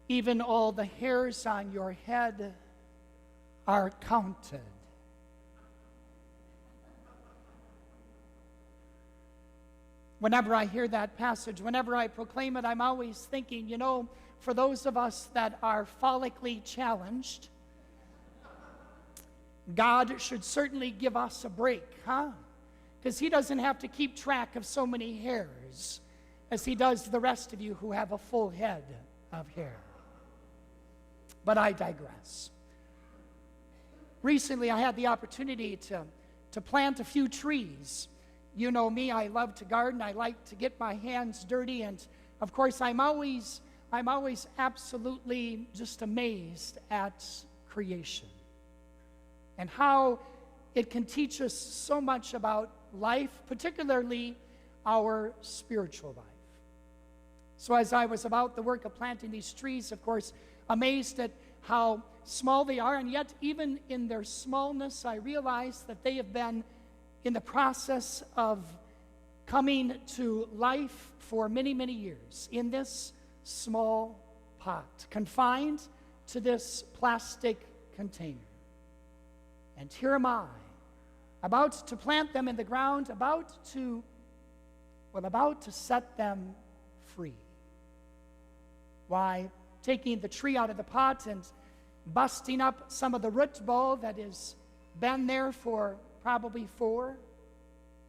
Even all the hairs on your head are counted. Whenever I hear that passage, whenever I proclaim it, I'm always thinking, for those of us that are follically challenged, God should certainly give us a break, huh? Because He doesn't have to keep track of so many hairs as He does the rest of you who have a full head of hair. But I digress. Recently, I had the opportunity to plant a few trees. You know me, I love to garden. I like to get my hands dirty. And, of course, I'm always absolutely just amazed at creation and how it can teach us so much about life, particularly our spiritual life. So as I was about the work of planting these trees, of course, amazed at how small they are, and yet even in their smallness, I realized that they have been in the process of coming to life for many, many years in this small pot, confined to this plastic container. And here am I, about to plant them in the ground, about to set them free. Why, taking the tree out of the pot and busting up some of the root ball that has been there for probably 4,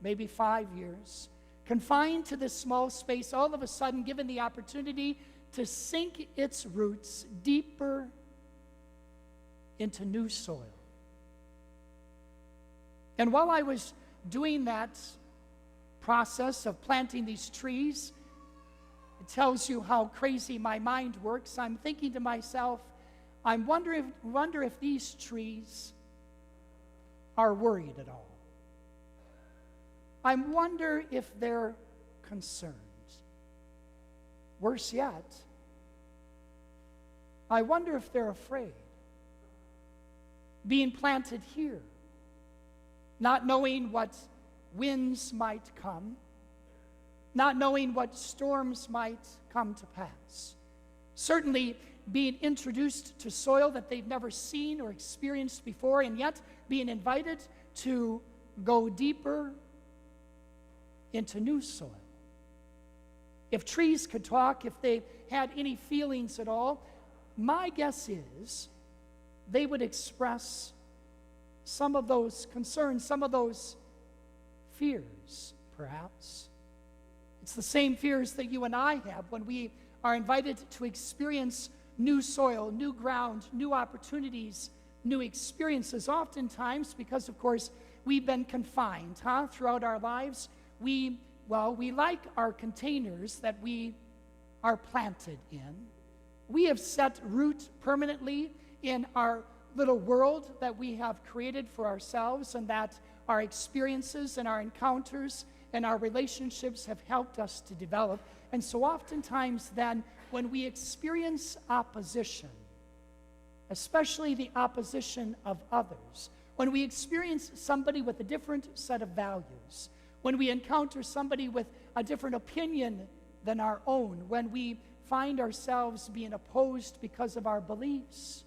maybe 5 years, confined to this small space, all of a sudden given the opportunity to sink its roots deeper into new soil. And while I was doing that process of planting these trees, it tells you how crazy my mind works. I'm thinking to myself, I wonder if these trees are worried at all. I wonder if they're concerned. Worse yet, I wonder if they're afraid. Being planted here, not knowing what winds might come, not knowing what storms might come to pass. Certainly being introduced to soil that they've never seen or experienced before, and yet being invited to go deeper into new soil. If trees could talk, if they had any feelings at all, my guess is they would express some of those concerns, some of those fears, perhaps. It's the same fears that you and I have when we are invited to experience new soil, new ground, new opportunities, new experiences, oftentimes because, of course, we've been confined, throughout our lives. We like our containers that we are planted in. We have set root permanently in our little world that we have created for ourselves, and that our experiences and our encounters and our relationships have helped us to develop. And so oftentimes then, when we experience opposition, especially the opposition of others, when we experience somebody with a different set of values, when we encounter somebody with a different opinion than our own, when we find ourselves being opposed because of our beliefs,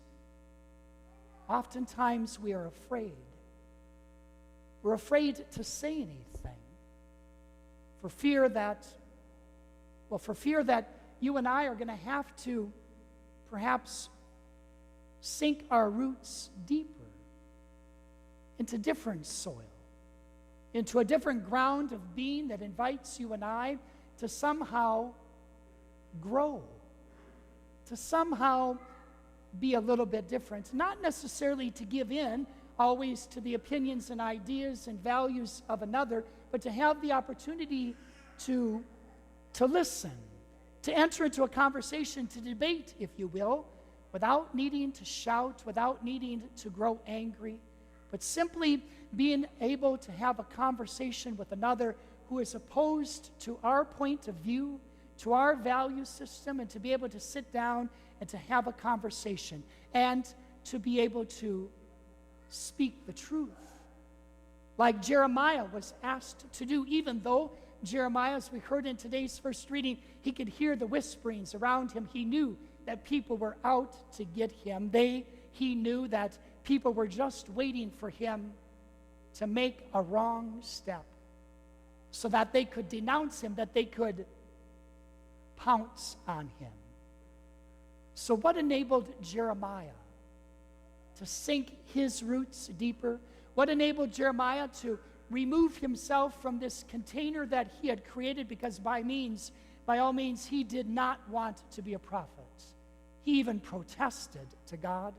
oftentimes we are afraid. We're afraid to say anything for fear that you and I are going to have to perhaps sink our roots deeper into different soil, into a different ground of being that invites you and I to somehow grow, to somehow be a little bit different, not necessarily to give in always to the opinions and ideas and values of another, but to have the opportunity to listen, to enter into a conversation, to debate, if you will, without needing to shout, without needing to grow angry, but simply being able to have a conversation with another who is opposed to our point of view, to our value system, and to be able to sit down and to have a conversation and to be able to speak the truth, like Jeremiah was asked to do, even though Jeremiah, as we heard in today's first reading, he could hear the whisperings around him. He knew that people were out to get him. He knew that people were just waiting for him to make a wrong step so that they could denounce him, that they could pounce on him. So what enabled Jeremiah to sink his roots deeper? What enabled Jeremiah to remove himself from this container that he had created? Because by all means, he did not want to be a prophet. He even protested to God,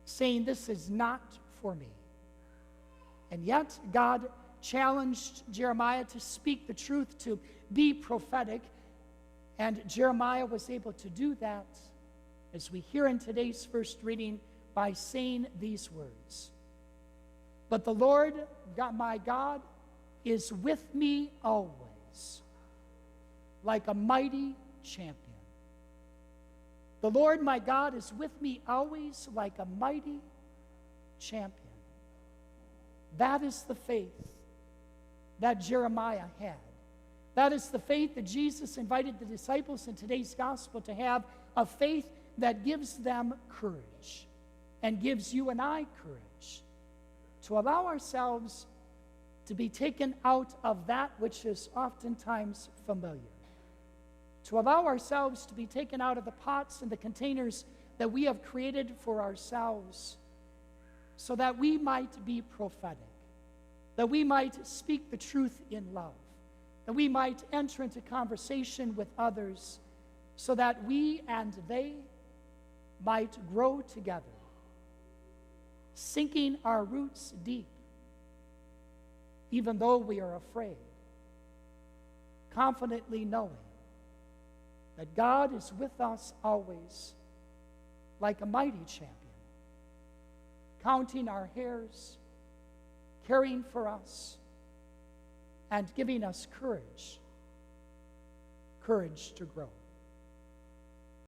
saying, "This is not for me." And yet, God challenged Jeremiah to speak the truth, to be prophetic, and Jeremiah was able to do that, as we hear in today's first reading, by saying these words: "But the Lord my God is with me always, like a mighty champion." The Lord my God is with me always, like a mighty champion. That is the faith that Jeremiah had. That is the faith that Jesus invited the disciples in today's gospel to have, a faith that gives them courage and gives you and I courage to allow ourselves to be taken out of that which is oftentimes familiar, to allow ourselves to be taken out of the pots and the containers that we have created for ourselves, so that we might be prophetic, that we might speak the truth in love, that we might enter into conversation with others, so that we and they might grow together, sinking our roots deep, even though we are afraid, confidently knowing that God is with us always, like a mighty champion, counting our hairs, caring for us, and giving us courage to grow.